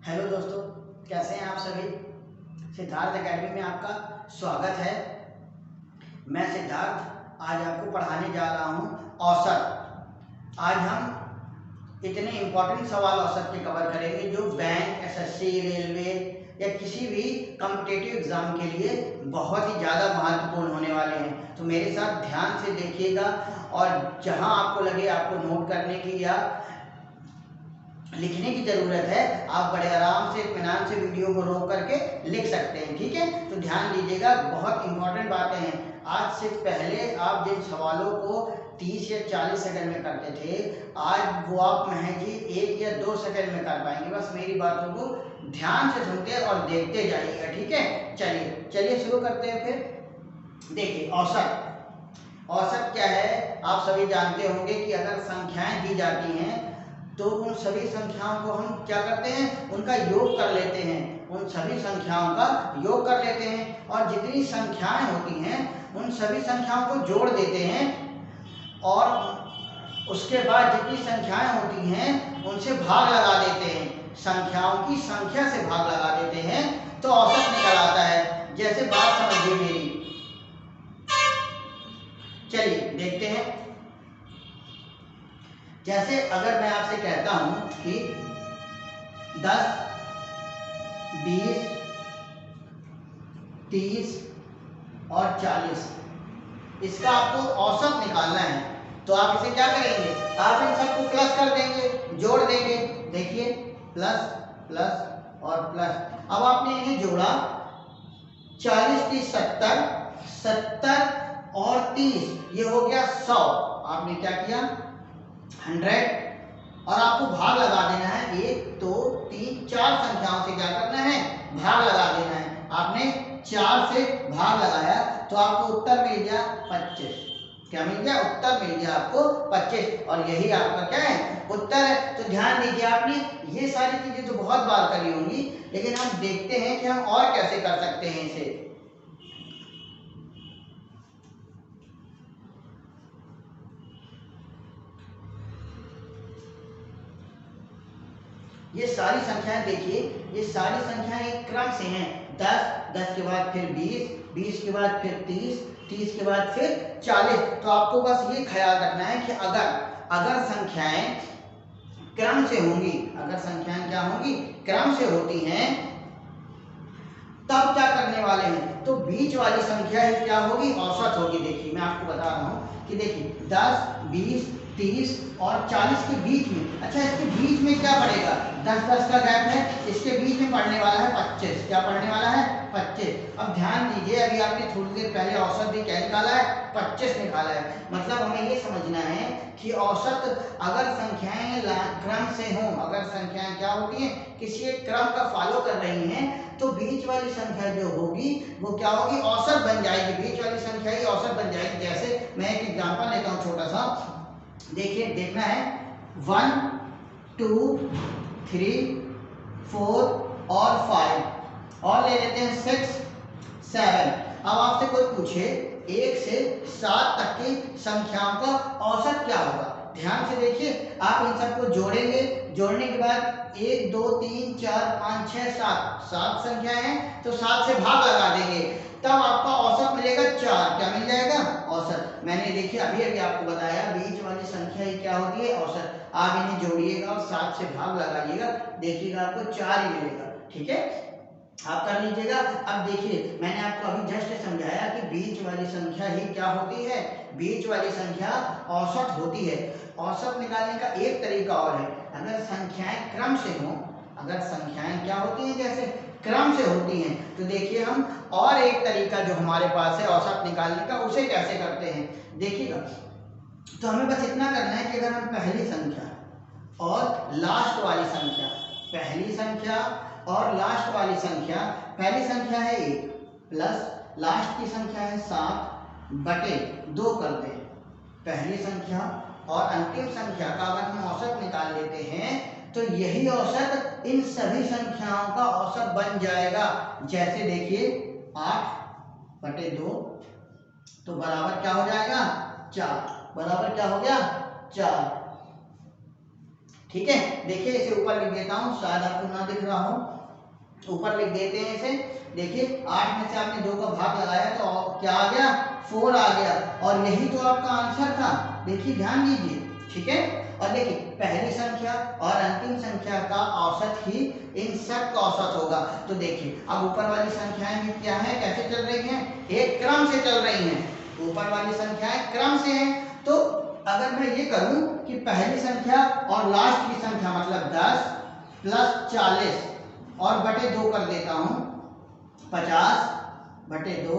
Hello दोस्तों, कैसे हैं आप सभी। सिद्धार्थ एकेडमी में आपका स्वागत है। मैं सिद्धार्थ आज आपको पढ़ाने जा रहा हूं औसत। आज हम इतने इम्पोर्टेंट सवाल औसत के कवर करेंगे जो बैंक, एसएससी, रेलवे या किसी भी कॉम्पिटिटिव एग्जाम के लिए बहुत ही ज़्यादा महत्वपूर्ण होने वाले हैं। तो मेरे साथ ध्यान से देखिएगा और जहां आपको लगे आपको नोट करने की या लिखने की ज़रूरत है, आप बड़े आराम से इत्मीनान से वीडियो को रोक करके लिख सकते हैं। ठीक है, तो ध्यान दीजिएगा, बहुत इंपॉर्टेंट बातें हैं। आज से पहले आप जिन सवालों को 30 या 40 सेकंड में करते थे, आज वो आप महज ही 1 या 2 सेकंड में कर पाएंगे। बस मेरी बातों को ध्यान से सुनते और देखते जाइएगा। ठीक है, चलिए शुरू करते हैं। फिर देखिए, औसत क्या है। आप सभी जानते होंगे कि अगर संख्याएं दी जाती हैं तो उन सभी संख्याओं को हम क्या करते हैं, उनका योग कर लेते हैं। उन सभी संख्याओं का योग कर लेते हैं और जितनी संख्याएं होती हैं उन सभी संख्याओं को जोड़ देते हैं और उसके बाद जितनी संख्याएं होती हैं उनसे भाग लगा देते हैं। संख्याओं की संख्या से भाग लगा देते हैं तो औसत निकल आता है। जैसे बात समझिए मेरी, चलिए देखते हैं। जैसे अगर मैं आपसे कहता हूं कि 10, 20, 30 और 40, इसका आपको औसत निकालना है। तो आप इसे क्या करेंगे, आप इन सबको प्लस कर देंगे, जोड़ देंगे। देखिए, प्लस प्लस और प्लस। अब आपने इन्हें जोड़ा, 40, 30, 70, 70 और 30, ये हो गया 100। आपने क्या किया, 100, और आपको भाग लगा देना है। 1, 2, 3, 4 संख्याओं से क्या करना है, भाग लगा देना है। आपने 4 से भाग लगाया तो आपको उत्तर मिल गया 25। क्या मिल गया, उत्तर मिल गया आपको 25। और यही आपका क्या है, उत्तर है। तो ध्यान दीजिए, आपने ये सारी चीजें तो बहुत बार करी होंगी, लेकिन हम देखते हैं कि हम और कैसे कर सकते हैं इसे। ये सारी संख्याएं देखिए, ये सारी संख्याएं एक क्रम से हैं। 10, 10 के बाद फिर 20, 20 के बाद फिर 30, 30 के बाद फिर 40। तो आपको बस ये ख्याल रखना है कि अगर संख्याएं क्रम से होंगी, अगर संख्याएं क्या होंगी, क्रम से होती हैं, तब क्या करने वाले हैं, तो बीच वाली संख्या ही क्या होगी, औसत होगी। देखिए, मैं आपको बता रहा हूं कि देखिए 10, 20, 30 और 40 के बीच में, अच्छा इसके बीच में क्या पड़ेगा, 10-10 का गैप है, इसके बीच में पड़ने वाला है 25। क्या पड़ने वाला है, 25। अब ध्यान दीजिए, अभी आपने थोड़ी देर पहले औसत भी क्या निकाला है, 25 निकाला है। मतलब हमें ये समझना है कि औसत अगर संख्याएं क्रम से हों, अगर संख्याएं क्या होती हैं, किसी एक क्रम का फॉलो कर रही हैं, तो बीच वाली संख्या जो होगी वो क्या होगी, औसत बन जाएगी। बीच वाली संख्या ही औसत बन जाएगी। जैसे मैं एक एग्जांपल लेता हूं छोटा सा, देखिए, देखना है 1, 2, 3, 4 और 5 और ले लेते हैं 6, 7। अब आपसे कोई पूछे 1 से 7 तक की संख्याओं का औसत क्या होगा, ध्यान से देखिए। आप इन सबको जोड़ेंगे, जोड़ने के बाद 1, 2, 3, 4, 5, 6, 7 संख्याएं हैं, तो 7 से भाग लगा देंगे, तब आपका औसत मिलेगा 4। क्या मिल जाएगा, औसत। मैंने देखिए अभी आपको बताया, बीच वाली संख्या ही क्या होती है, औसत। आप इन्हें जोड़िएगा और 7 से भाग लगाइएगा, देखिएगा आपको 4 ही मिलेगा। ठीक है, आप कर लीजिएगा। अब देखिए, मैंने आपको अभी जस्ट समझाया कि बीच वाली संख्या ही क्या होती है, बीच वाली संख्या औसत होती है। औसत निकालने का एक तरीका और है, अगर संख्याएं क्रम से हों, अगर संख्याएं क्या होती हैं, जैसे क्रम से होती हैं, तो देखिए हम और एक तरीका जो हमारे पास है औसत निकालने का, उसे कैसे करते हैं देखिएगा। तो हमें बस इतना करना है कि अगर हम पहली संख्या और लास्ट वाली संख्या, पहली संख्या और लास्ट वाली संख्या, पहली संख्या है 1 प्लस लास्ट की संख्या है 7/2 कर दें, पहली संख्या और अंतिम संख्या का अगर हम औसत निकाल लेते हैं तो यही औसत इन सभी संख्याओं का औसत बन जाएगा। जैसे देखिए 8/2 तो बराबर क्या हो जाएगा, 4, बराबर क्या हो गया, 4। ठीक है, देखिए इसे ऊपर लिख देता हूँ, शायद आपको ना दिख रहा हो, ऊपर लिख देते हैं इसे। देखिए 8 में से आपने 2 का भाग लगाया तो क्या आ गया, 4 आ गया, और यही तो आपका आंसर था। देखिए ध्यान दीजिए, ठीक है। और देखिए पहली संख्या और अंतिम संख्या का औसत ही इन सब का औसत होगा। तो देखिए अब ऊपर वाली संख्याएं भी क्या है, कैसे चल रही हैं, एक क्रम से चल रही हैं। ऊपर वाली संख्याएं क्रम से हैं। तो अगर मैं ये करूं कि पहली संख्या और लास्ट की संख्या मतलब 10 प्लस 40 और बटे 2 कर देता हूं, 50 बटे 2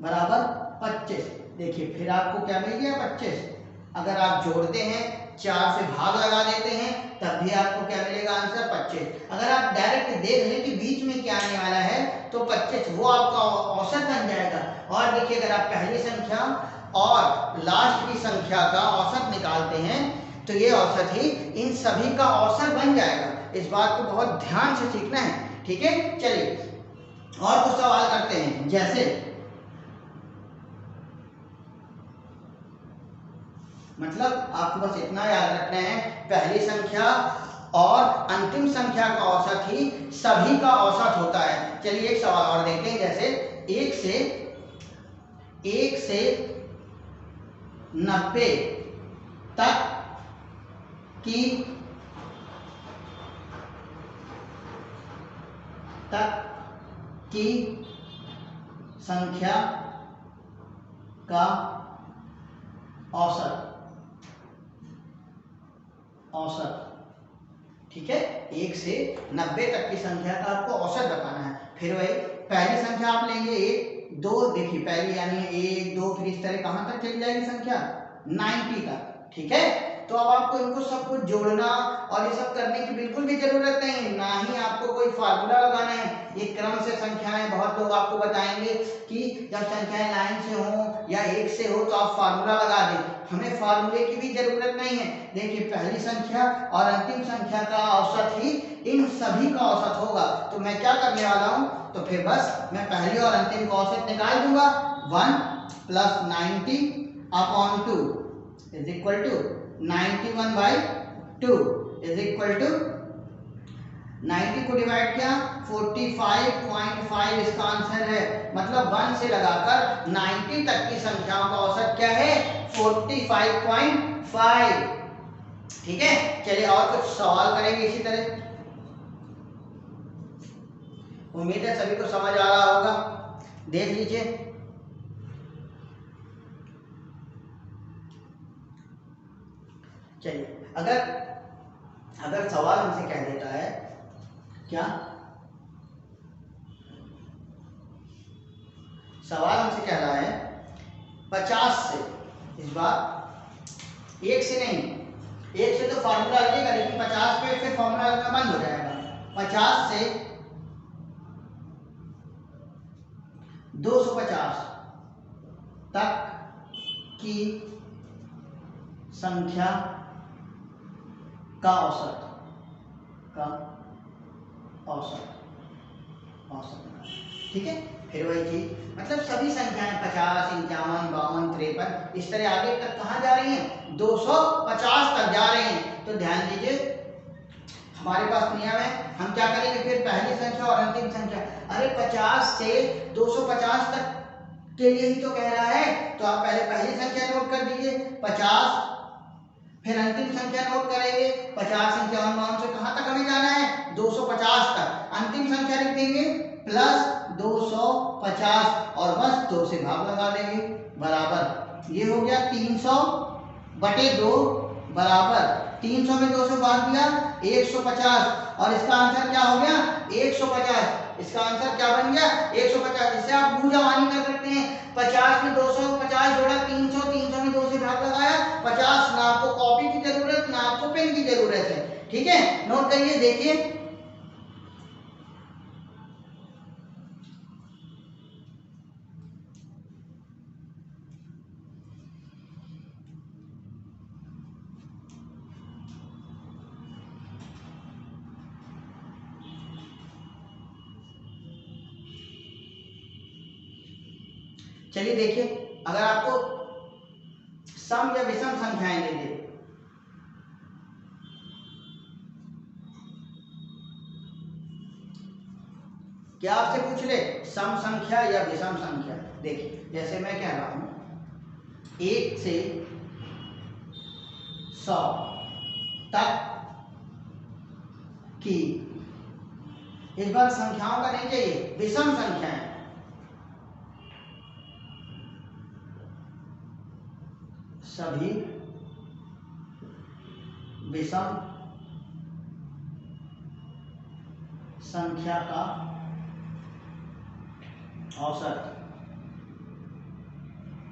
बराबर 25। देखिए फिर आपको क्या मिल गया, 25। अगर आप जोड़ते हैं, 4 से भाग लगा देते हैं, तब भी आपको क्या मिलेगा, आंसर 25। अगर आप डायरेक्ट देख लें कि बीच में क्या आने वाला है तो 25 वो आपका औसत बन जाएगा। और देखिए अगर आप पहली संख्या और लास्ट की संख्या का औसत निकालते हैं तो ये औसत ही इन सभी का औसत बन जाएगा। इस बात को बहुत ध्यान से सीखना है, ठीक है। चलिए और कुछ सवाल करते हैं, जैसे मतलब आपको बस इतना याद रखना है, पहली संख्या और अंतिम संख्या का औसत ही सभी का औसत होता है। चलिए एक सवाल और देखते हैं, जैसे 1 से 90 तक की संख्या का औसत, ठीक है। 1 से 90 तक की संख्या का आपको औसत बताना है। फिर वही पहली संख्या आप लेंगे 1 2, देखिए पहली यानी 1 2, फिर इस तरह कहां तक चली जाएगी संख्या, 90 तक, ठीक है। तो अब आपको इनको सब कुछ जोड़ना और ये सब करने की बिल्कुल भी जरूरत नहीं है, ना ही आपको कोई फार्मूला लगाना है। ये क्रम से संख्याएं, बहुत लोग आपको बताएंगे कि जब संख्याएं लाइन से हो या 1 से हो तो आप फार्मूला लगा दें, हमें फार्मूले की भी जरूरत नहीं है। देखिए पहली संख्या और अंतिम संख्या का औसत ही इन सभी का औसत होगा। तो मैं क्या करने वाला हूं, तो फिर बस मैं पहली और अंतिम का औसत निकाल दूंगा। 1 plus 90 upon 2 is equal to 91/2 is equal to 90 को डिवाइड किया 45.5 इसका आंसर है। मतलब 1 से लगाकर 90 तक की संख्याओं का औसत क्या है, 45.5, ठीक है। चलिए और कुछ सवाल करेंगे इसी तरह। उम्मीद है सभी को समझ आ रहा होगा, देख लीजिए। चलिए अगर सवाल हमसे कह देता है क्या, सवाल हमसे कह रहा है 50 से, इस बार 1 से नहीं, 1 से तो फार्मूला लगेगा, लेकिन 50 पे फिर फार्मूला लगना बंद हो जाएगा। 50 से 250 तक की संख्या का औसत, ठीक है। फिर वही चीज, मतलब सभी संख्याएं 50 51 52 53 इस तरह आगे तक कहां जा रही हैं, 250 तक जा रही हैं। तो ध्यान दीजिए हमारे पास नियम है, हम क्या करेंगे, फिर पहली संख्या और अंतिम संख्या, अरे 50 से 250 तक के लिए ही तो कह रहा है, तो आप पहले पहली संख्या नोट कर दीजिए 50, फिर अंतिम संख्या नोट करेंगे 50 51 52 से कहां तक हमें जाना है, 250 तक। अंतिम संख्या लिख देंगे प्लस 250 और बस 2 से भाग लगा देंगे, बराबर ये हो गया 300/2 बराबर 300 में 2 से भाग दिया 150, और इसका आंसर क्या हो गया 150। इसका आंसर क्या बन गया 150। इससे आप मुंह जवानी कर सकते हैं, 50 में 250 जोड़ा 300, 300 में 2 से भाग लगाया 50। ना आपको कॉपी की जरूरत, ना आपको पेन की जरूरत है, ठीक है। नोट करिए, देखिए चलिए देखिए, अगर आपको सम या विषम संख्याएं दे दे, क्या आपसे पूछ ले, सम संख्या या विषम संख्या। देखिए जैसे मैं कह रहा हूं 1 से 100 तक की, इस बार संख्याओं का नहीं चाहिए, विषम संख्याएं, सभी विषम संख्या का औसत।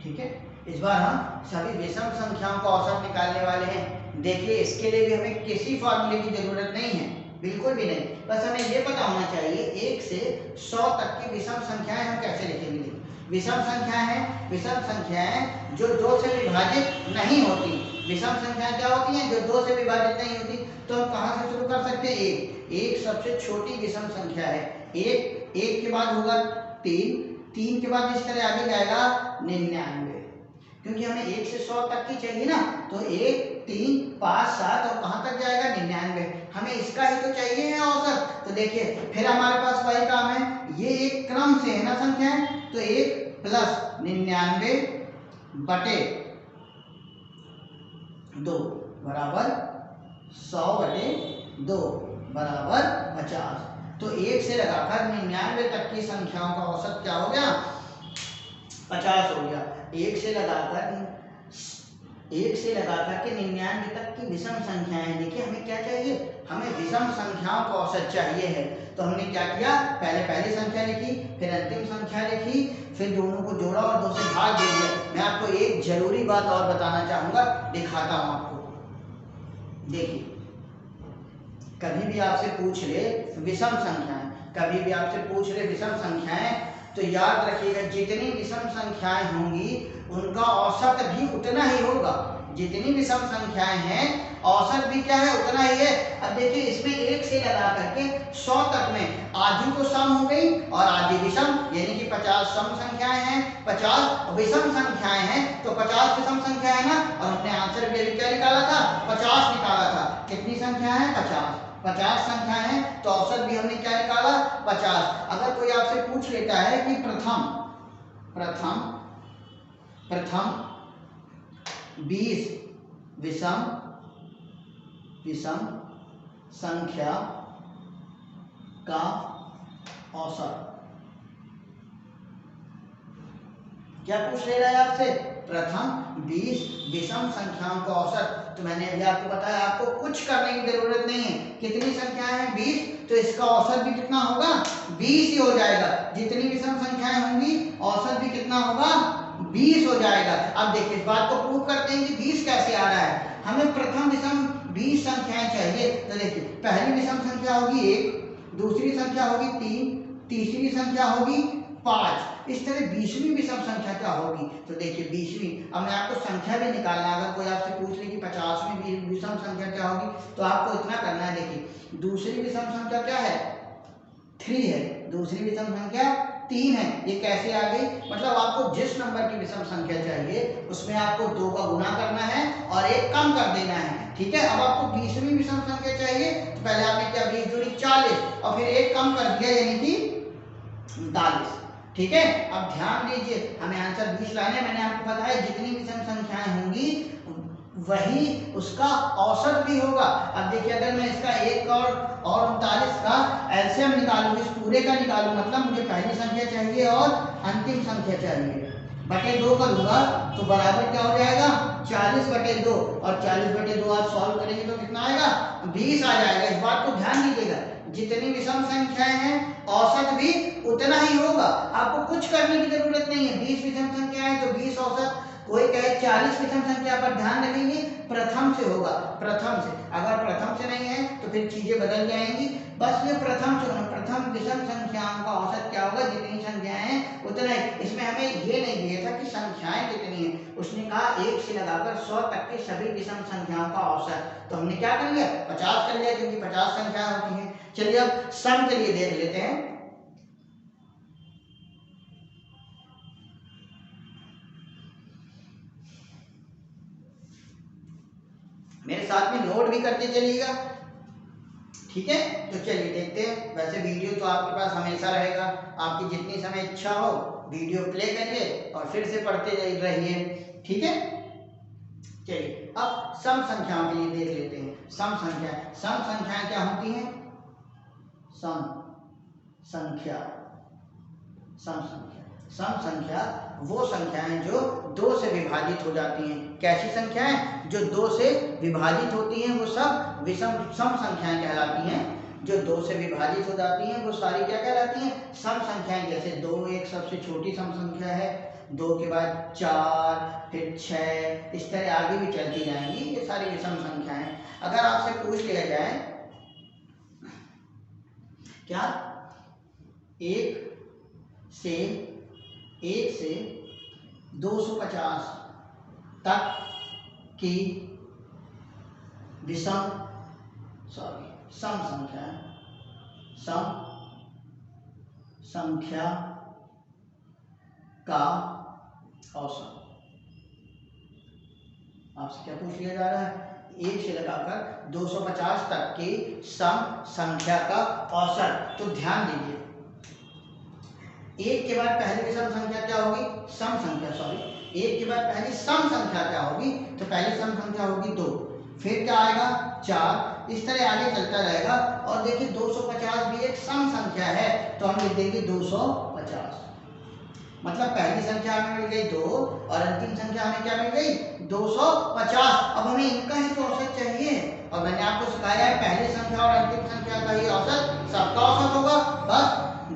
ठीक है, इस बार हम सभी विषम संख्याओं का औसत निकालने वाले हैं। देखिए इसके लिए भी हमें किसी फॉर्मूले की जरूरत नहीं है, बिल्कुल भी नहीं, बस हमें ये पता होना चाहिए 1 से 100 तक की विषम संख्याएं हम कैसे लिखेंगे। विषम संख्याएं हैं, विषम संख्याएं जो 2 से विभाजित नहीं होती। विषम संख्याएं क्या होती हैं, जो 2 से विभाजित नहीं होती। तो हम कहां से शुरू कर सकते हैं, एक सबसे छोटी विषम संख्या है। एक के बाद होगा 3 के बाद इस तरह आगे जाएगा 99, क्योंकि हमें 1 से 100 तक की चाहिए ना, तो 1 3 5 7 और कहां तक जाएगा 99, हमें इसका ही तो चाहिए है औसत। तो देखिए फिर हमारे पास वही काम है, ये एक क्रम से है ना संख्याएं, तो 1 प्लस 99 बटे 2 बराबर 100 बटे 2 बराबर 50। तो 1 से लगाकर 99 तक की संख्याओं का औसत क्या हो गया, 50 हो गया। 1 से लगाकर के 99 तक की विषम संख्याएं। देखिए हमें क्या चाहिए, हमें विषम संख्याओं का औसत चाहिए है। तो हमने क्या किया, पहली संख्या लिखी, फिर अंतिम संख्या लिखी, फिर दोनों को जोड़ा और 2 से भाग दे दिया। मैं आपको एक जरूरी बात और बताना चाहूंगा, दिखाता हूं आपको। देखिए कभी भी आपसे पूछ ले विषम संख्याएं, कभी भी आपसे पूछ ले विषम संख्याएं, तो याद रखिएगा जितनी विषम संख्याएं होंगी उनका औसत भी उतना ही होगा। जितनी विषम संख्याएं हैं औसत भी क्या है, उतना ही है। अब देखिए इसमें 1 से लगा करके 100 तक में आधी तो सम हो गई और आधी विषम, यानी कि 50 सम संख्याएं हैं, 50 विषम संख्याएं हैं, तो 50 विषम संख्या है ना। और हमने आंसर भी अभी क्या निकाला था, 50 निकाला था। कितनी संख्या है, 50 संख्या है, तो औसत भी हमने क्या निकाला, 50। अगर कोई आपसे पूछ लेता है कि प्रथम 20 विषम संख्या का औसत, क्या पूछ ले रहा है आपसे, प्रथम 20 विषम संख्याओं का औसत। तो मैंने अभी आपको बताया आपको कुछ करने की जरूरत नहीं है। कितनी संख्याएं हैं, 20, तो इसका औसत भी कितना होगा, 20 ही हो जाएगा। जितनी विषम संख्याएं होंगी औसत भी कितना होगा, 20 हो जाएगा। अब देखिए इस बात को प्रूव करते हैं कि 20 कैसे आ रहा है। हमें प्रथम विषम 20 संख्याएं चाहिए, तो देखिए पहली विषम संख्या होगी 1, दूसरी संख्या होगी 3, तीसरी संख्या होगी 5, इस तरह 20वीं विषम संख्या क्या होगी। तो देखिए 20वीं, अब मैं आपको संख्या भी निकालना है। अगर कोई आपसे पूछ ले कि 50वीं विषम संख्या क्या होगी, तो आपको इतना करना है। देखिए दूसरी विषम संख्या क्या है, 3 है, दूसरी विषम संख्या 3 है। ये कैसे आ गई, मतलब आपको जिस नंबर की विषम संख्या चाहिए उसमें आपको 2 का गुना करना है और 1 कम कर देना है। ठीक है, अब आपको 20वीं विषम संख्या चाहिए, तो पहले आपने क्या 20 दूनी 40 और फिर 1 कम कर दिया, यानी कि 39। ठीक है, अब ध्यान दीजिए हमें आंसर 20 लाना है। मैंने आपको बताया जितनी विषम संख्याएं होंगी वही उसका औसत भी होगा। अब देखिए अगर मैं इसका 1 और 39 का एलसीएम निकालूं, इस पूरे का निकालूं, मतलब मुझे पहली संख्या चाहिए और अंतिम संख्या चाहिए, बटे 2 करूंगा तो बराबर क्या हो जाएगा, 40 बटे 2, और 40 बटे 2 आप सॉल्व करेंगे तो कितना आएगा, 20 आ जाएगा। इस बात को ध्यान दीजिएगा, जितनी विषम संख्याएं हैं औसत भी उतना ही होगा। आपको कुछ करने की जरूरत नहीं है। 20 विषम संख्याएं तो 20 औसत, कोई कहे 40 विषम संख्या पर ध्यान रखेंगे प्रथम से होगा, प्रथम से। अगर प्रथम से नहीं है तो फिर चीजें बदल जाएंगी। बस ये प्रथम से होना, प्रथम विषम संख्याओं का औसत क्या होगा, जितनी संख्याएं हैं उतना ही। इसमें हमें ये नहीं दिया था कि संख्याएं कितनी है, उसने कहा 1 से लगाकर 100 तक की सभी विषम संख्याओं का औसत। तो हमने क्या कर लिया, 50 कर लिया, क्योंकि 50 संख्याएं होती हैं। चलिए अब सम के लिए देख लेते हैं। मेरे साथ में नोट भी करते चलिएगा। ठीक है, तो चलिए देखते हैं। वैसे वीडियो तो आपके पास हमेशा रहेगा, आपकी जितनी समय इच्छा हो वीडियो प्ले करिए और फिर से पढ़ते रहिए। ठीक है, चलिए अब सम संख्याओं के लिए देख लेते हैं। सम संख्याएं क्या होती हैं? सम संख्या सम संख्या वो संख्याएं जो दो से विभाजित हो जाती हैं। कैसी संख्याएं? जो दो से विभाजित होती हैं वो सब सम संख्याएं कहलाती हैं। जो दो से विभाजित हो जाती हैं वो सारी क्या कहलाती हैं? सम संख्याएं। जैसे दो एक सबसे छोटी सम संख्या है, दो के बाद चार, फिर छः, इस तरह आगे भी चलती जाएंगी, ये सारी विषम संख्याएं। अगर आपसे पूछ लिया जाए क्या एक से 250 तक की सम संख्या का औसत। आपसे क्या पूछ लिया जा रहा है? एक से लगाकर 250 तक की सम संख्या का औसत। तो ध्यान दीजिए, एक के बाद पहली विषम संख्या क्या होगी? सम संख्या, एक के बाद पहली सम संख्या क्या होगी? तो पहली सम संख्या होगी 2, फिर क्या आएगा? 4, इस तरह आगे चलता रहेगा। और देखिए 250 भी एक सम संख्या है, तो हम लिख देंगे 250। मतलब पहली संख्या हमें मिल गई 2 और अंतिम संख्या हमें क्या मिल गई? 250। अब हमें इनका ही तो औसत चाहिए, और मैंने आपको सिखाया है पहली संख्या और अंतिम संख्या का ही औसत सबका औसत होगा। बस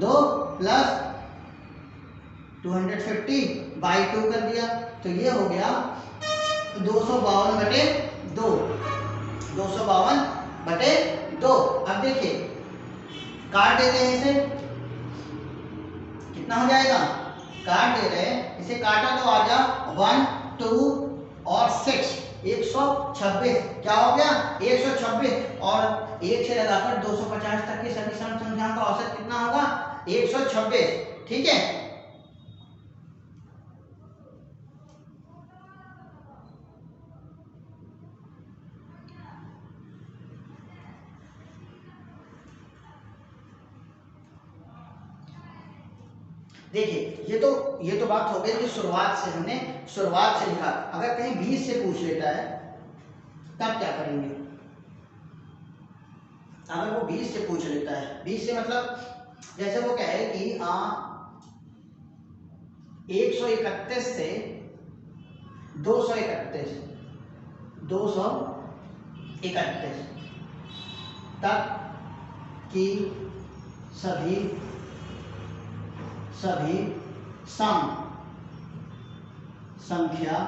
2 + 250/2 कर दिया, तो ये हो गया 252/2। 252/2। अब देखिए काट देते हैं इसे, कितना हो जाएगा? काट दे रहे हैं इसे, काटा तो आ गया 1, 2 और 6, 126। क्या हो गया? 126। और 1 से लगाकर 250 तक की सभी सम संख्याओं का औसत कितना होगा? 126। ठीक है, देखिए ये तो बात हो गई कि शुरुआत से लिखा। अगर कहीं 20 से पूछ लेता है तब क्या करेंगे? अगर वो 20 से पूछ लेता है, 20 से मतलब जैसे वो कहे कि 131 से 231 तक की सभी सम संख्या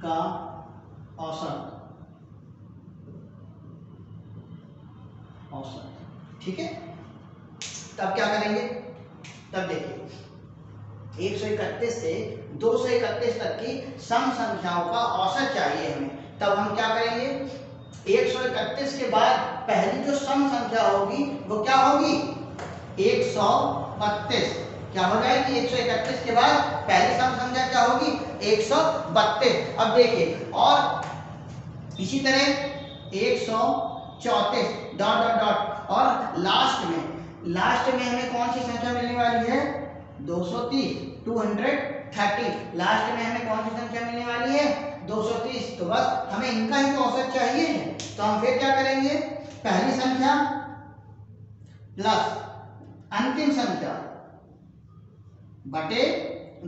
का औसत। ठीक है, तब क्या करेंगे? तब देखिए 131 से 231 तक की सम संख्याओं का औसत चाहिए हमें। तब हम क्या करेंगे? 131 के बाद पहली जो सम संख्या होगी वो क्या होगी? 132। क्या हो जाएगी? 131 के बाद पहली सम संख्या क्या होगी? 132। अब देखिए, और इसी तरह 134 ... और लास्ट में हमें कौन सी संख्या मिलने वाली है? 230, 230। लास्ट में हमें कौन सी संख्या मिलने वाली है? 230। तो बस हमें इनका ही तो औसत चाहिए है। तो हम फिर क्या करेंगे? पहली संख्या प्लस अंतिम संख्या बटे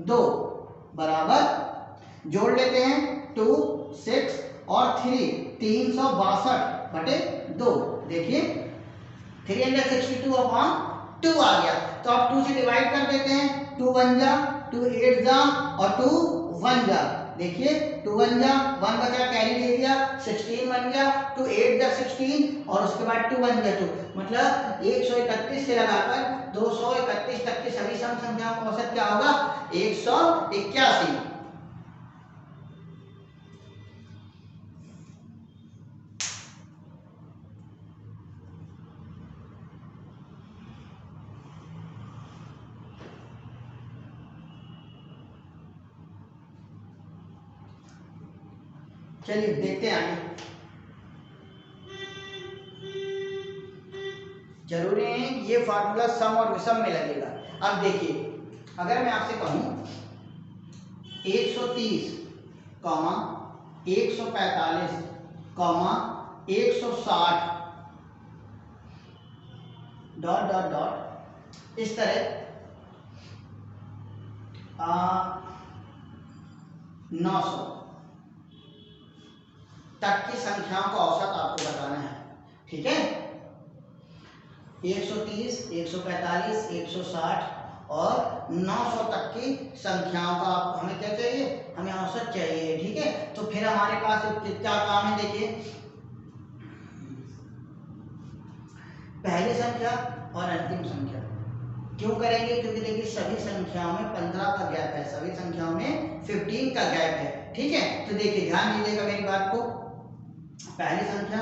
2 बराबर जोड़ लेते हैं 2, 6 और 3, 362/2। देखिए 362/2 आ गया। तो अब 2 से डिवाइड कर देते हैं, 2 1 जा, 2 8 जा और 2 1 जा। देखिए 2 1 जा, 1 बचा कैरी ले लिया, 16 बन गया, 2 8 जा 16 और उसके बाद 2 1 जा 2। मतलब 131 से लगाकर 231 तक की सभी सम संख्याओं का औसत क्या होगा? 181। चलिए देखते हैं आगे। जरूरी नहीं है कि ये फार्मूला सम और विषम में लगेगा। अब देखिए, अगर मैं आपसे कहूं 130 comma 145 comma 160 dot dot dot, इस तरह 900 तक की संख्याओं का औसत आपको बताना है। ठीक है, 130, 145, 160 और 900 तक की संख्याओं का आप हमें क्या चाहिए, हमें औसत चाहिए। ठीक है, तो फिर हमारे पास क्या काम है, देखिए पहली संख्या और अंतिम संख्या क्यों करेंगे, क्योंकि देखिए सभी संख्याओं में 15 का गैप है, सभी संख्याओं में 15 का गैप है। ठीक है, तो देखिए ध्यान दीजिएगा मेरी बात को, पहली संख्या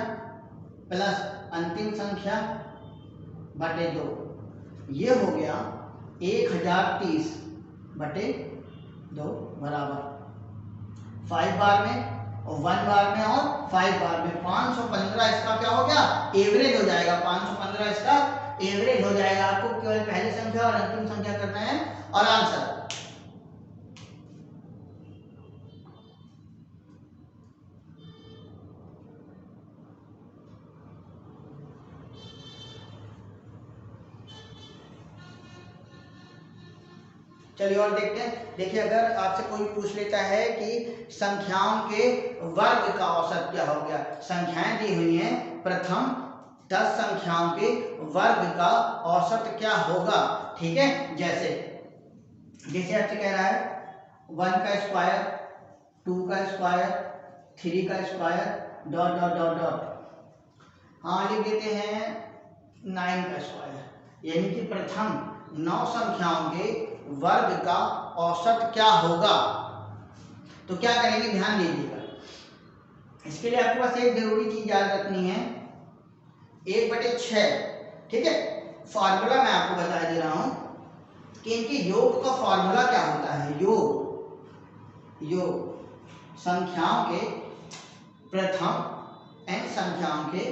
प्लस अंतिम संख्या बटे 2, ये हो गया 1030 बटे 2 बराबर 5 बार में और 1 बार में और 5 बार में 515। इसका क्या हो गया, एवरेज हो जाएगा, 515 इसका एवरेज हो जाएगा। आपको केवल पहली संख्या और अंतिम संख्या करना है और आंसर चलिए और देखते हैं। देखिए अगर आपसे कोई पूछ लेता है कि संख्याओं के वर्ग का औसत क्या हो गया, संख्याएं दी हुई हैं, प्रथम 10 संख्याओं के वर्ग का औसत क्या होगा। ठीक है, जैसे आपसे कह रहा है 1 का स्क्वायर, 2 का स्क्वायर, 3 का square dot dot dot dot, हाँ लिख देते हैं 9 का स्क्वायर, यानी कि प्रथम 9 संख्याओं के वर्ग का औसत क्या होगा। तो क्या करेंगे, ध्यान दीजिएगा, इसके लिए आपके पास एक जरूरी चीज याद रखनी है, 1/6। ठीक है, फॉर्मूला मैं आपको बता दे रहा हूं कि इनके योग का फॉर्मूला क्या होता है। योग संख्याओं के, प्रथम n संख्याओं के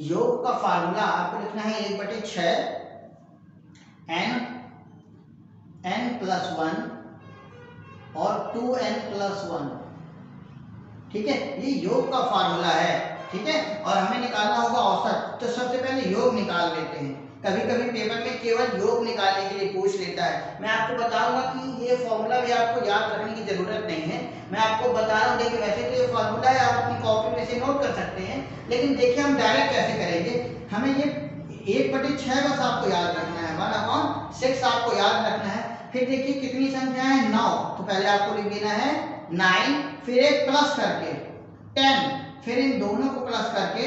योग का फॉर्मूला आपको लिखना है 1/6 n+1 और 2n+1। ठीक है, ये योग का फॉर्मूला है। ठीक है, और हमें निकालना होगा औसत, तो सबसे पहले योग निकाल लेते हैं। कभी कभी पेपर में केवल योग निकालने के लिए पूछ लेता है। मैं आपको बताऊंगा कि ये फॉर्मूला भी आपको याद रखने की जरूरत नहीं है, मैं आपको बता रहा हूँ। देखिए वैसे तो ये फॉर्मूला है, आप अपनी कॉपी में से नोट कर सकते हैं, लेकिन देखिए हम डायरेक्ट कैसे करेंगे। हमें ये 1/6 बस आपको याद रखना है, 1/6 आपको याद रखना है। फिर देखिए कितनी संख्या है, 9, तो पहले आपको लिख देना है 9, फिर एक प्लस करके 10, फिर इन दोनों को प्लस करके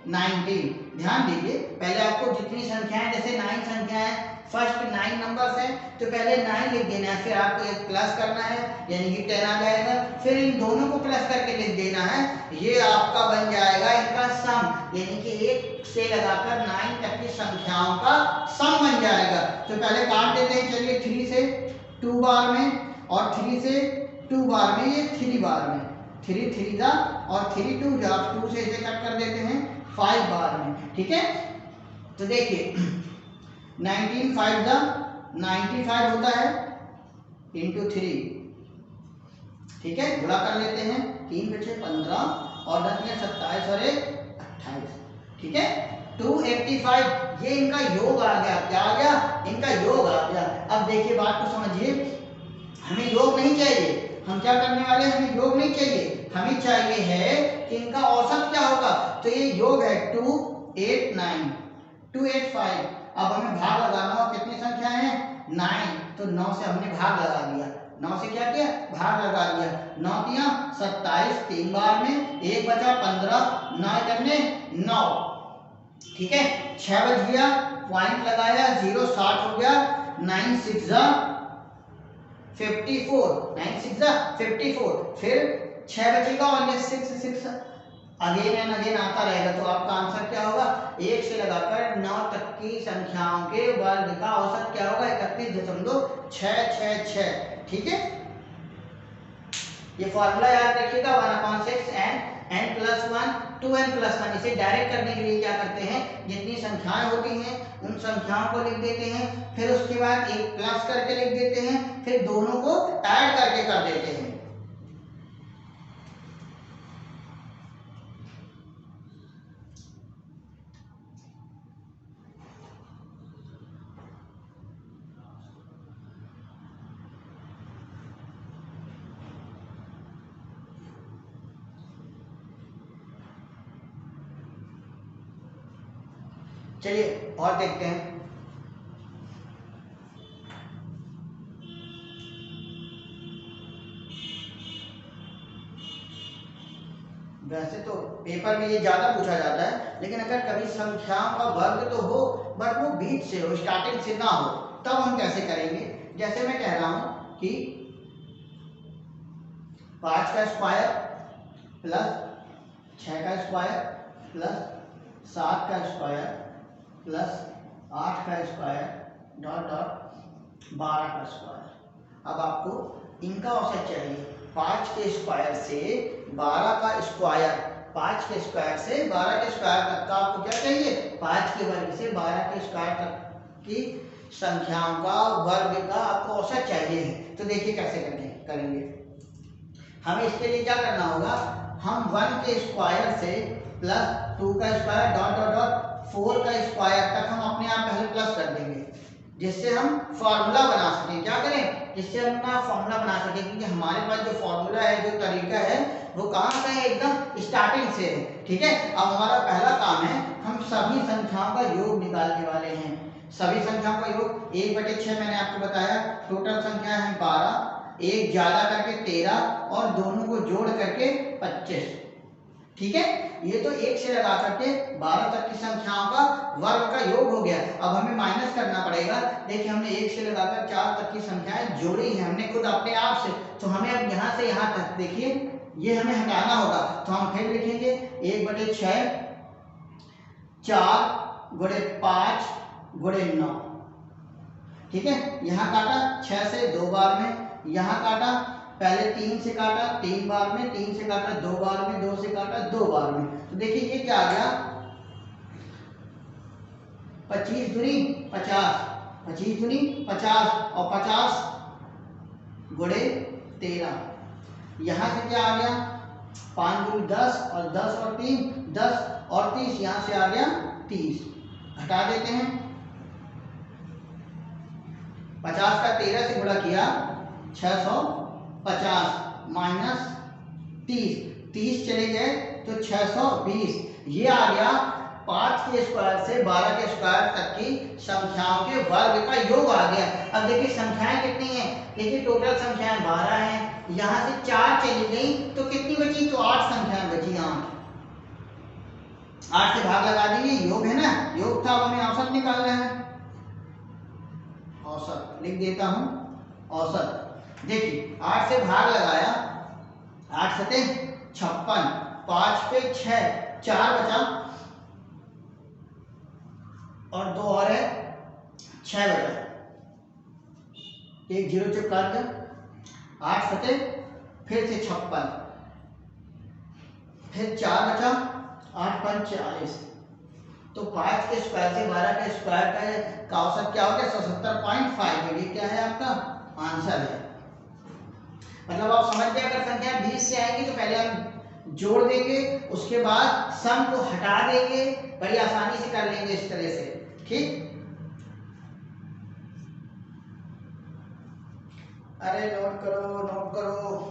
19। ध्यान दीजिए, पहले आपको जितनी संख्याएं, जैसे 9 संख्याएं, फर्स्ट 9 नंबर्स है तो पहले 9 लिख देना है, फिर आपको एक प्लस करना है यानी कि 10 आ जाएगा, फिर इन दोनों को प्लस करके लिख देना है, ये आपका बन जाएगा इनका सम, यानी कि 1 से लगाकर 9 तक की संख्याओं का सम बन जाएगा। तो पहले काट देते हैं, चलिए 3 से 2 बार में और 3 से 2 बार में, ये 3 बार में, 3 3 जा और 3 2 जा, 2 से इसे कट कर देते हैं 5 बार में। ठीक है, तो देखिए 19 5 जा 95 होता है इंटू 3। ठीक है, गुणा कर लेते हैं, 3 बचे 15 और 10 में 27 और 1 28। ठीक है, 285, ये इनका योग आ गया। क्या आ गया, इनका योग आ गया। अब देखिए बात को समझिए, हमें योग नहीं चाहिए, हम क्या करने वाले हैं, हमें योग नहीं चाहिए, हमें चाहिए है कि इनका औसत क्या होगा। तो ये योग है 289 285। अब हमें भाग लगाना हो, कितनी संख्या है 9, तो 9 से हमने भाग लगा दिया, 9 से क्या किया, भाग लगा दिया, 9 दिया 27 3 बार में, 1 बचा 15, 9 करने 9। ठीक है, 6 बच गया, पॉइंट लगाया, 0 60 हो गया, 9 6 जा 54, 9 6 जा 54, फिर 6 बचेगा और ये 6 6 अगेन एंड अगेन आता रहेगा। तो आपका आंसर क्या होगा, 1 से लगाकर 9 तक की संख्याओं के वर्ग का औसत क्या होगा, 31.666। ठीक है, ये फॉर्मूला याद रखिएगा, 1/6 एंड n+1 2n+1। इसे डायरेक्ट करने के लिए क्या करते हैं, जितनी संख्याएं होती हैं उन संख्याओं को लिख देते हैं, फिर उसके बाद एक प्लस करके लिख देते हैं, फिर दोनों को ऐड करके कर देते हैं। चलिए और देखते हैं। वैसे तो पेपर में ये ज्यादा पूछा जाता है, लेकिन अगर कभी संख्याओं का वर्ग तो हो बट वो बीच से हो, स्टार्टिंग से ना हो, तब हम कैसे करेंगे। जैसे मैं कह रहा हूं कि 5 का स्क्वायर प्लस 6 का स्क्वायर प्लस 7 का स्क्वायर प्लस 8 का स्क्वायर डॉट डॉट 12 का स्क्वायर। अब आपको इनका औसत चाहिए। 5 के स्क्वायर से 12 का स्क्वायर, 5 के स्क्वायर से 12 के स्क्वायर तक का आपको क्या चाहिए, 5 के वर्ग से 12 के स्क्वायर तक की संख्याओं का वर्ग का आपको औसत चाहिए। तो देखिए कैसे करेंगे। हमें इसके लिए क्या करना होगा, हम 1 के स्क्वायर से प्लस 2 का स्क्वायर डॉट डॉट डॉट 4 का स्क्वायर तक हम अपने आप पहले प्लस कर देंगे, जिससे हम फॉर्मूला बना सकें। क्या करें, जिससे हम अपना फॉर्मूला बना सकें, क्योंकि हमारे पास जो फॉर्मूला है, जो तरीका है, वो कहाँ से है, एकदम स्टार्टिंग से है। ठीक है, अब हमारा पहला काम है, हम सभी संख्याओं का योग निकालने वाले हैं। सभी संख्याओं का योग 1/6 मैंने आपको बताया, टोटल संख्या है 12, एक ज्यादा करके 13 और दोनों को जोड़ करके 25। ठीक है, ये तो 1 से लगा करके 12 तक की संख्याओं का वर्ग का योग हो गया। अब हमें माइनस करना पड़ेगा। देखिए हमने 1 से लगाकर 4 तक की संख्याएं जोड़ी हैं हमने खुद अपने आप से, तो हमें अब यहाँ से यहाँ तक देखिए ये हमें हटाना होगा। तो हम फिर लिखेंगे 1/6 4 गुणे 5 गुणे 9। ठीक है, यहाँ काटा 6 से 2 बार में, यहाँ काटा पहले 3 से काटा 3 बार में, 3 से काटा 2 बार में, 2 से काटा 2 बार में। तो देखिए ये क्या आ गया, 25 दूनी 50, 25 दूनी 50 और 50 गुणे 13। यहाँ से क्या आ गया, 5 दूनी 10 और 10 और 3 10 और 30, यहाँ से आ गया 30। घटा देते हैं, 50 का 13 से गुणा किया 650 माइनस 30 चले गए तो 620। ये आ गया 5 के स्क्वायर से 12 के स्क्वायर तक की संख्याओं के वर्ग का योग आ गया। अब देखिए संख्याएं कितनी हैं, देखिए टोटल संख्याएं 12 हैं, यहाँ से 4 चली गई तो कितनी बची, तो 8 संख्याएं बची। 8 से भाग लगा देंगे, योग है ना, योग था, अब हमें औसत निकालना है। औसत लिख देता हूं, औसत। देखिए 8 से भाग लगाया, 8 सते 56, 5 पे 6, 4 बचा और 2 और है 6 बचा, एक 0 चुप काट दो, 8 सते फिर से 56, फिर 4 बचा, 8 5 40। तो 5 के स्क्वायर से 12 के स्क्वायर का औसत क्या हो गया, 77.5। ये क्या है आपका आंसर है। मतलब आप समझ गए, अगर संख्या 20 से आएगी तो पहले हम जोड़ देंगे, उसके बाद सम को हटा देंगे, बड़ी आसानी से कर लेंगे इस तरह से। ठीक, अरे नोट करो नोट करो।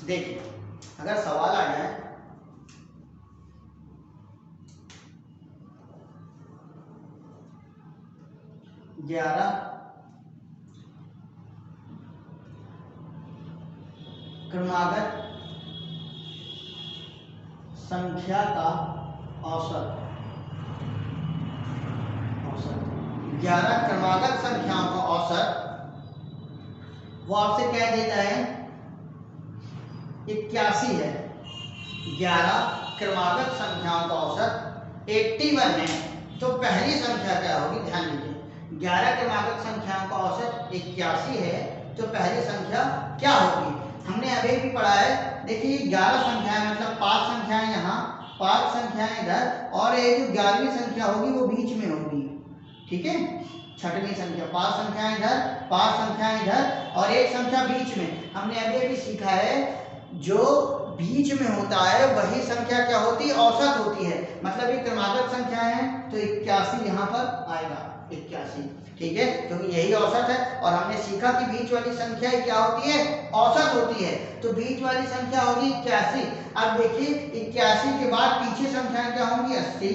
देखिए अगर सवाल आ जाए, ग्यारह क्रमागत संख्या का औसत, 11 क्रमागत संख्याओं का औसत वो आपसे कह देता है 81 है। 11 क्रमागत संख्याओं का औसत 81 है, तो पहली संख्या क्या होगी, ध्यान दीजिए। 11 क्रमागत संख्याओं का औसत 81 है, तो पहली संख्या क्या होगी। हमने अभी भी पढ़ा है, देखिए 11 संख्याएं मतलब 5 संख्याएं यहाँ, 5 संख्याएं इधर, और ये जो 11वीं संख्या होगी वो बीच में होगी, ठीक है। छठवीं संख्या, 5 संख्याएं इधर, 5 संख्याएं इधर और एक संख्या बीच में। हमने अभी अभी सीखा है जो बीच में होता है वही संख्या क्या होती है, औसत होती है। मतलब ये क्रमागत संख्या है तो 81 यहाँ पर आएगा, 81, ठीक है, क्योंकि यही औसत है। और हमने सीखा कि बीच वाली संख्या क्या होती है, औसत होती है, तो बीच वाली संख्या होगी 81। अब देखिए 81 के बाद पीछे संख्याएं क्या होंगी, 80,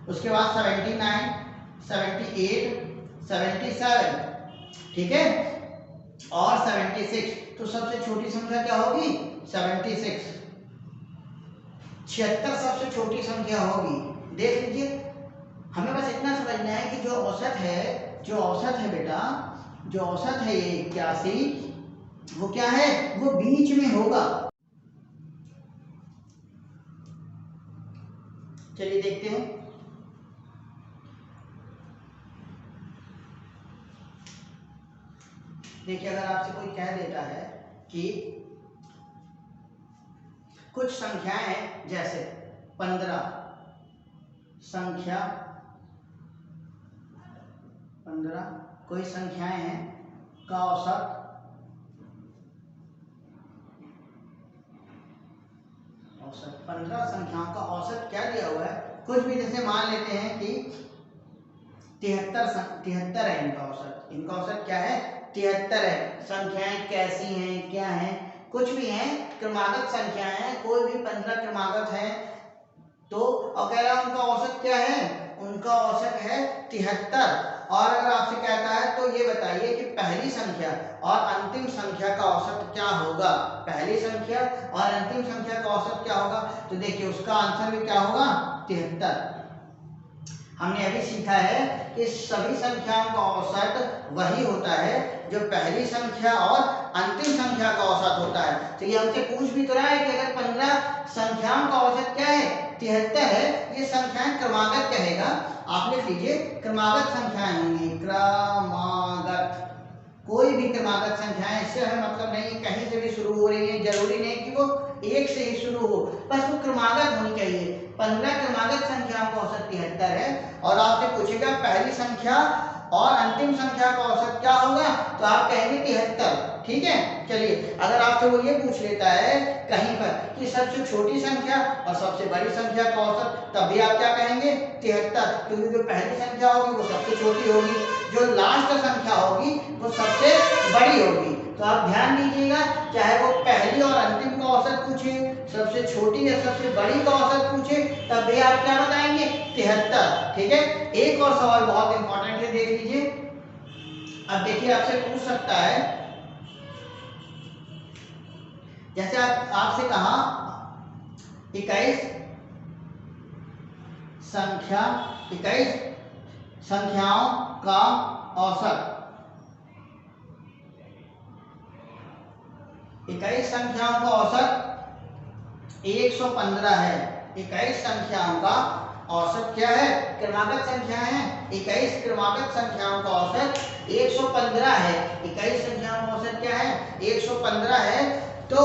उसके बाद 79, 78, 77, ठीक है, और 76। तो सबसे छोटी संख्या क्या होगी, 76। 76 सबसे छोटी संख्या होगी। देख लीजिए, हमें बस इतना समझना है कि जो औसत है बेटा, जो औसत है ये 81, वो क्या है, वो बीच में होगा। चलिए देखते हैं। देखिए, अगर आपसे कोई कह देता है कि कुछ संख्याएं हैं, जैसे 15 संख्या, 15 कोई संख्याएं हैं का औसत औसत 15 संख्याओं का औसत क्या दिया हुआ है, कुछ भी, जैसे मान लेते हैं कि 73 है इनका औसत क्या है, 73 है। संख्याएं कैसी हैं, क्या हैं, कुछ भी हैं, क्रमागत संख्याएं हैं, कोई भी 15 क्रमागत है। तो अगर उनका औसत क्या है, उनका औसत है 73। और अगर आपसे कहता है तो ये बताइए कि पहली संख्या और अंतिम संख्या का औसत क्या होगा, पहली संख्या और अंतिम संख्या का औसत क्या होगा। तो देखिए उसका आंसर भी क्या होगा, 73। हमने अभी सीखा है कि सभी संख्याओं का औसत वही होता है जो पहली संख्या और अंतिम संख्या का औसत होता है। तो ये हमसे पूछ भी तो रहा है कि अगर 15 संख्याओं का औसत क्या है, 73 है, ये संख्याएं क्रमागत कहेगा। आप लिख लीजिए क्रमागत संख्याएं होंगी, क्रमागत, कोई भी क्रमागत संख्याएं, इससे हमें मतलब नहीं है कहीं से भी शुरू हो रही है, जरूरी नहीं कि वो एक से ही शुरू हो, बस वो क्रमागत होनी चाहिए। 15 क्रमागत संख्याओं का औसत 73 है, और आपसे पूछेगा पहली संख्या और अंतिम संख्या का औसत क्या होगा, तो आप कहेंगे 73, ठीक है। चलिए, अगर आपसे वो ये पूछ लेता है कहीं पर कि सबसे छोटी संख्या और सबसे बड़ी संख्या का औसत, तब भी आप क्या कहेंगे, 73, क्योंकि जो पहली संख्या होगी वो सबसे छोटी होगी, जो लास्ट संख्या होगी वो सबसे बड़ी होगी। तो आप ध्यान दीजिएगा, चाहे वो पहली और अंतिम का औसत पूछे, सबसे छोटी या सबसे बड़ी का औसत पूछे, तब भी आप क्या बताएंगे, 73, ठीक है। एक और सवाल बहुत इंपॉर्टेंट है, देख लीजिए। अब देखिए आपसे पूछ सकता है, जैसे आपसे कहा 21 संख्याओं का औसत, 21 संख्याओं का औसत 115 है। 21 संख्याओं का औसत क्या है, क्रमागत संख्या है, 21 क्रमागत संख्याओं का औसत 115 है। 21 संख्याओं का औसत क्या है, 115 है। तो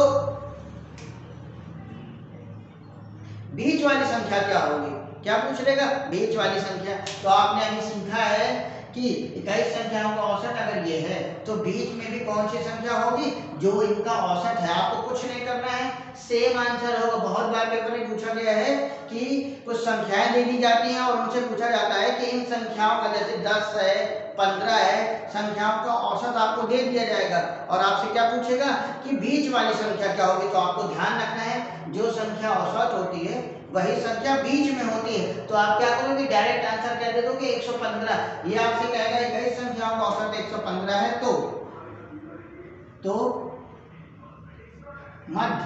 बीच वाली संख्या क्या होगी, क्या पूछ लेगा, बीच वाली संख्या। तो आपने अभी सीखा है कि 21 संख्याओं का औसत अगर ये है तो बीच में भी कौन सी संख्या होगी, जो इनका औसत है। आपको कुछ नहीं करना है, सेम आंसर होगा। बहुत बार पेपर में पूछा गया है कि कुछ संख्याएं दे दी जाती हैं और उनसे पूछा जाता है कि इन संख्याओं का, जैसे 10 है, 15 है, संख्याओं का औसत आपको दे दिया जाएगा और आपसे क्या पूछेगा कि बीच वाली संख्या क्या होगी। तो आपको ध्यान रखना है, जो संख्या औसत होती है वही संख्या बीच में होती है। तो आप क्या करोगे, डायरेक्ट आंसर क्या दे दोगे, 115। ये आपसे कहेगा 21 संख्याओं का औसत 115 है, तो मध्य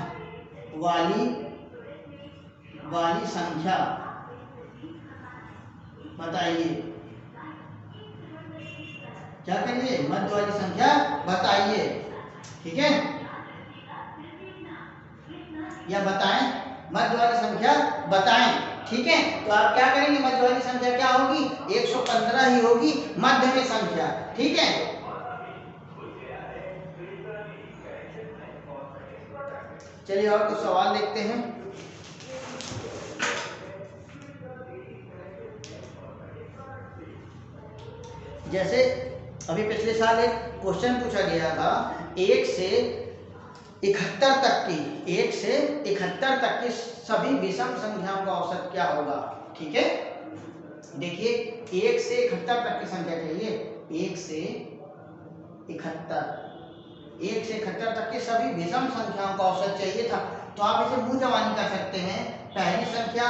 वाली संख्या बताइए। क्या करिए, मध्य वाली संख्या बताइए, ठीक है, या बताएं, मध्य वाली संख्या बताएं, ठीक है। तो आप क्या करेंगे, मध्य वाली संख्या क्या होगी, 115 ही होगी मध्य में संख्या, ठीक है। चलिए और कुछ सवाल देखते हैं। जैसे अभी पिछले साल एक क्वेश्चन पूछा गया था, 1 से 71 तक की, 1 से 71 तक की सभी विषम संख्याओं का औसत क्या होगा, ठीक है। देखिए 1 से 71 तक की संख्या चाहिए, 1 से 71 तक की सभी विषम संख्याओं का औसत चाहिए था। तो आप इसे मुंह जबानी कर सकते हैं, पहली संख्या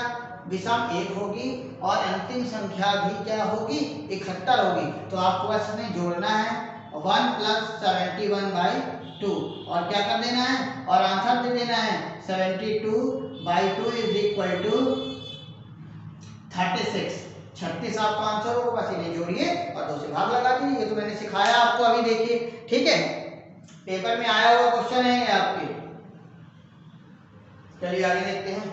विषम 1 होगी और अंतिम संख्या भी क्या होगी, 71 होगी। तो आपको बस इसमें जोड़ना है 1 + 71/2 और क्या कर देना है, और आंसर दे देना है 72/2 = 36। 36 आपको आंसर होगा, बस इन्हें जोड़िए और 2 से भाग लगा दीजिए। ये तो मैंने सिखाया आपको, अभी देखिए, ठीक है, पेपर में आया हुआ क्वेश्चन है आपके। चलिए आगे देखते हैं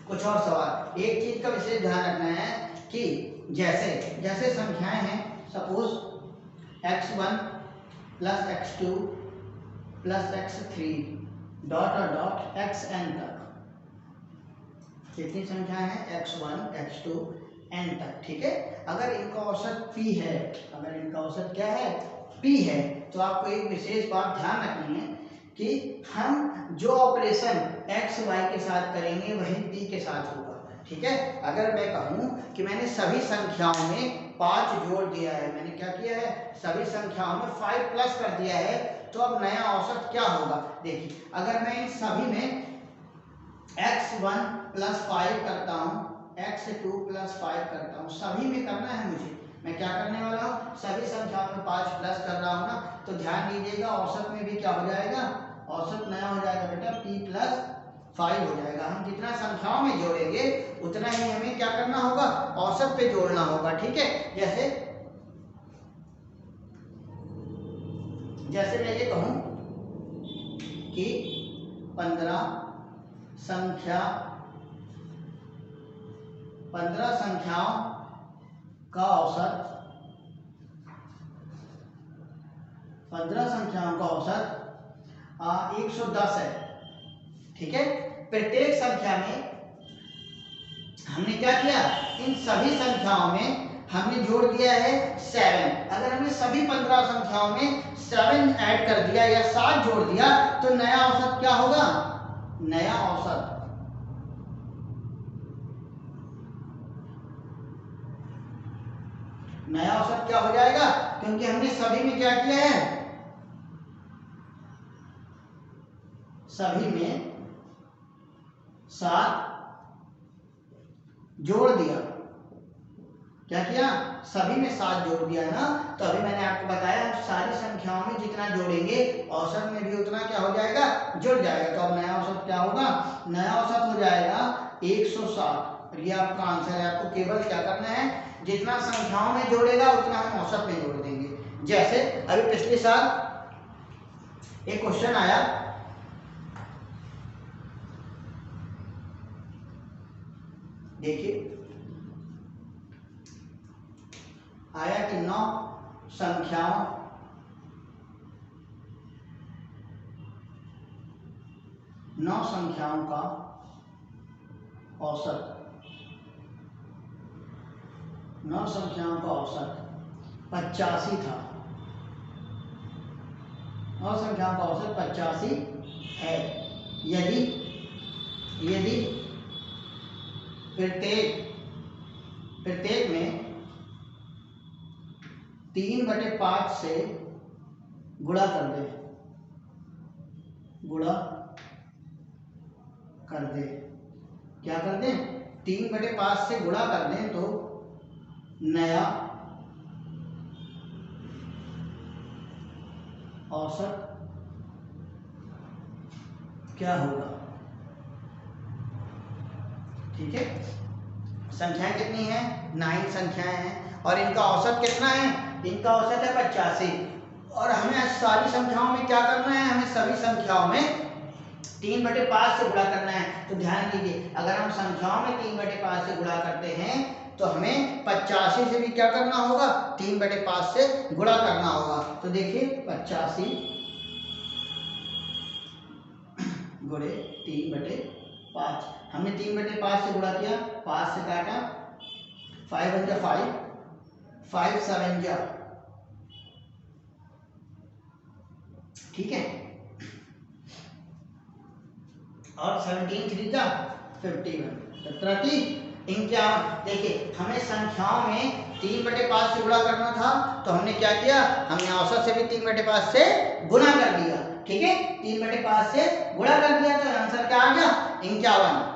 कुछ और सवाल। एक चीज का विशेष ध्यान रखना है कि जैसे जैसे संख्याएं हैं, suppose x1 + x2 + x3 dot xn तक, कितनी संख्याएं हैं, x1 x2 n तक, ठीक है। अगर इनका औसत p है, अगर इनका औसत क्या है, p है, तो आपको एक विशेष बात ध्यान रखनी है कि हम जो ऑपरेशन x y के साथ करेंगे वही p के साथ होगा, ठीक है। अगर मैं कहूं कि मैंने सभी संख्याओं में 5 जोड़ दिया है, मैंने क्या किया है, सभी संख्याओं में 5 प्लस कर दिया है, तो अब नया औसत क्या होगा, देखिए अगर मैं इन सभी में x1 + 5 करता हूँ, x2 + 5 करता हूँ, सभी में करना है मुझे, मैं क्या करने वाला हूँ, सभी संख्याओं में 5 प्लस कर रहा हूँ ना। तो ध्यान दीजिएगा औसत में भी क्या हो जाएगा, औसत नया हो जाएगा बेटा, p + 5 हो जाएगा। हम जितना संख्याओं में जोड़ेंगे उतना ही हमें क्या करना होगा, औसत पे जोड़ना होगा, ठीक है। जैसे मैं ये कहूँ कि 15 संख्याओं का औसत 110 है, ठीक है। प्रत्येक संख्या में हमने क्या किया, इन सभी संख्याओं में हमने जोड़ दिया है 7। अगर हमने सभी 15 संख्याओं में 7 ऐड कर दिया या 7 जोड़ दिया तो नया औसत क्या होगा, नया औसत क्या हो जाएगा, क्योंकि हमने सभी में क्या किया है, सभी में 7 जोड़ दिया, क्या किया, सभी में 7 जोड़ दिया ना। तो अभी मैंने आपको बताया सारी संख्याओं में जितना जोड़ेंगे औसत में भी उतना क्या हो जाएगा, जुड़ जाएगा। तो अब नया औसत क्या होगा, नया औसत हो जाएगा 107। ये आपका आंसर है। आपको केवल क्या करना है, जितना संख्याओं में जोड़ेगा उतना हम औसत में जोड़ देंगे। जैसे अभी पिछले साल एक क्वेश्चन आया, देखिए आया कि 9 संख्याओं का औसत 85 था। 9 संख्याओं का औसत 85 है। यदि प्रत्येक में 3/5 से गुणा कर दे, क्या कर दें, 3/5 से गुणा कर दें तो नया औसत क्या होगा, ठीक है। संख्याएं कितनी हैं, 9 संख्याएं हैं और इनका औसत कितना है इनका औसत है 85। और हमें सारी संख्याओं में क्या करना है, हमें सभी संख्याओं में 3/5 से गुणा करना है। तो ध्यान दीजिए, अगर हम संख्याओं में 3/5 से गुणा करते हैं तो हमें 85 से भी क्या करना होगा, 3/5 से गुणा करना होगा। तो देखिए 85 गुणे 3/5, हमने 3/5 से गुणा किया, 5 से काटा, 5 1 5, 5 7 जा, ठीक है, और 17 3 जा 51, 17 51। देखिए हमें संख्याओं में 3/5 से गुणा करना था, तो हमने क्या किया, हमने औसत से भी 3/5 से गुणा कर दिया, ठीक है, 3/5 से गुणा कर दिया, तो आंसर क्या आ गया, 51।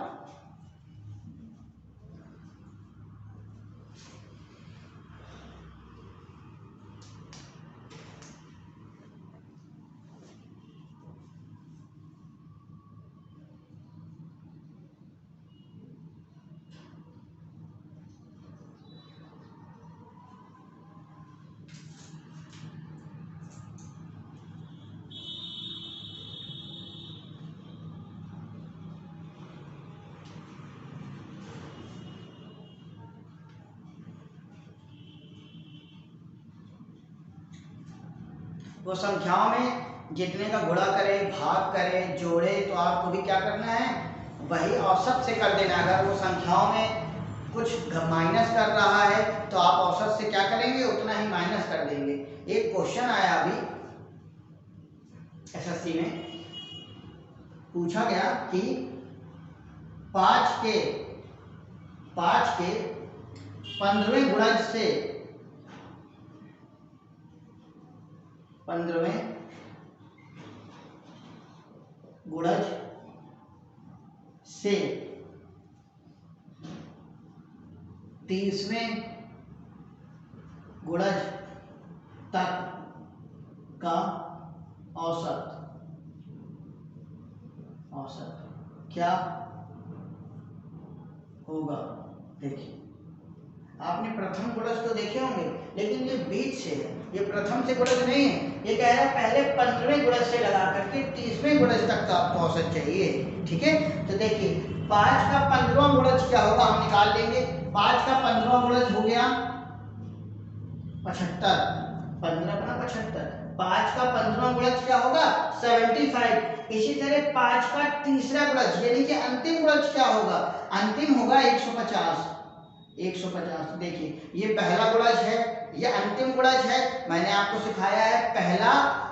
वो संख्याओं में जितने का गुणा करे, भाग करे, जोड़े, तो आपको भी क्या करना है, वही औसत से कर देना। अगर वो संख्याओं में कुछ माइनस कर रहा है तो आप औसत से क्या करेंगे, उतना ही माइनस कर देंगे। एक क्वेश्चन आया अभी एसएससी में, पूछा गया कि 5 के 15वें गुणज से 15वें गुणज से 30वें गुणज तक का औसत क्या होगा। देखिए आपने प्रथम गुणज तो देखे होंगे, लेकिन ये बीच से है, ये प्रथम से गुणज नहीं है। ये कह रहा है पहले 15वें गुणज से लगा करके 30वें गुणज तक का आपको औसत चाहिए, ठीक है। तो देखिए 5 का 15वां गुणज क्या होगा, हम निकाल लेंगे। 5 का 15वां गुणज हो गया 75, 15 बना 75। 5 का 15वां गुणज क्या होगा, 75। इसी तरह 5 का तीसरा गुणज यानी कि अंतिम गुणज क्या होगा, अंतिम होगा 150। 150 देखिए ये पहला गुणज है, ये अंतिम गुणज है। मैंने आपको सिखाया है पहला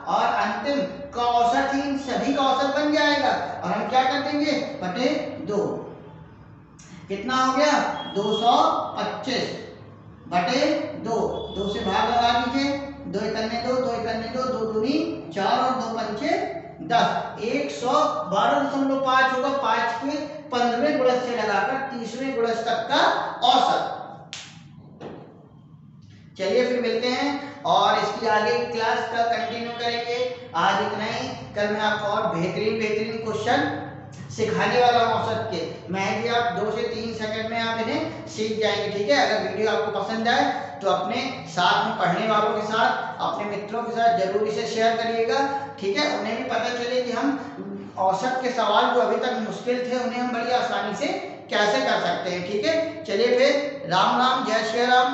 और अंतिम का औसत ही इन सभी का औसत बन जाएगा, और हम क्या कर देंगे, बटे 2। कितना हो गया, 225 बटे 2। 2 से भाग लगा दीजिए, 2 एकन्ने 2, 2 एकन्ने 2, 2 दूनी 4 और 2 पंचे 10, 112.5 होगा 5 के 15वें गुणज से लगाकर 30वें गुणज तक का औसत। चलिए फिर मिलते हैं और इसकी आगे की क्लास का कंटिन्यू करेंगे। आज इतना ही, कल मैं आपको और बेहतरीन क्वेश्चन सिखाने वाला हूं औसत के। मैं भी आप 2 से 3 सेकंड में आप इन्हें सीख जाएंगे, ठीक है। अगर वीडियो आपको पसंद आए तो अपने साथ में पढ़ने वालों के साथ, अपने मित्रों के साथ जरूर इसे शेयर करिएगा, ठीक है। उन्हें भी पता चले कि हम औसत के सवाल जो अभी तक मुश्किल थे उन्हें हम बड़ी आसानी से कैसे कर सकते हैं, ठीक है। चलिए फिर राम राम, जय श्री राम।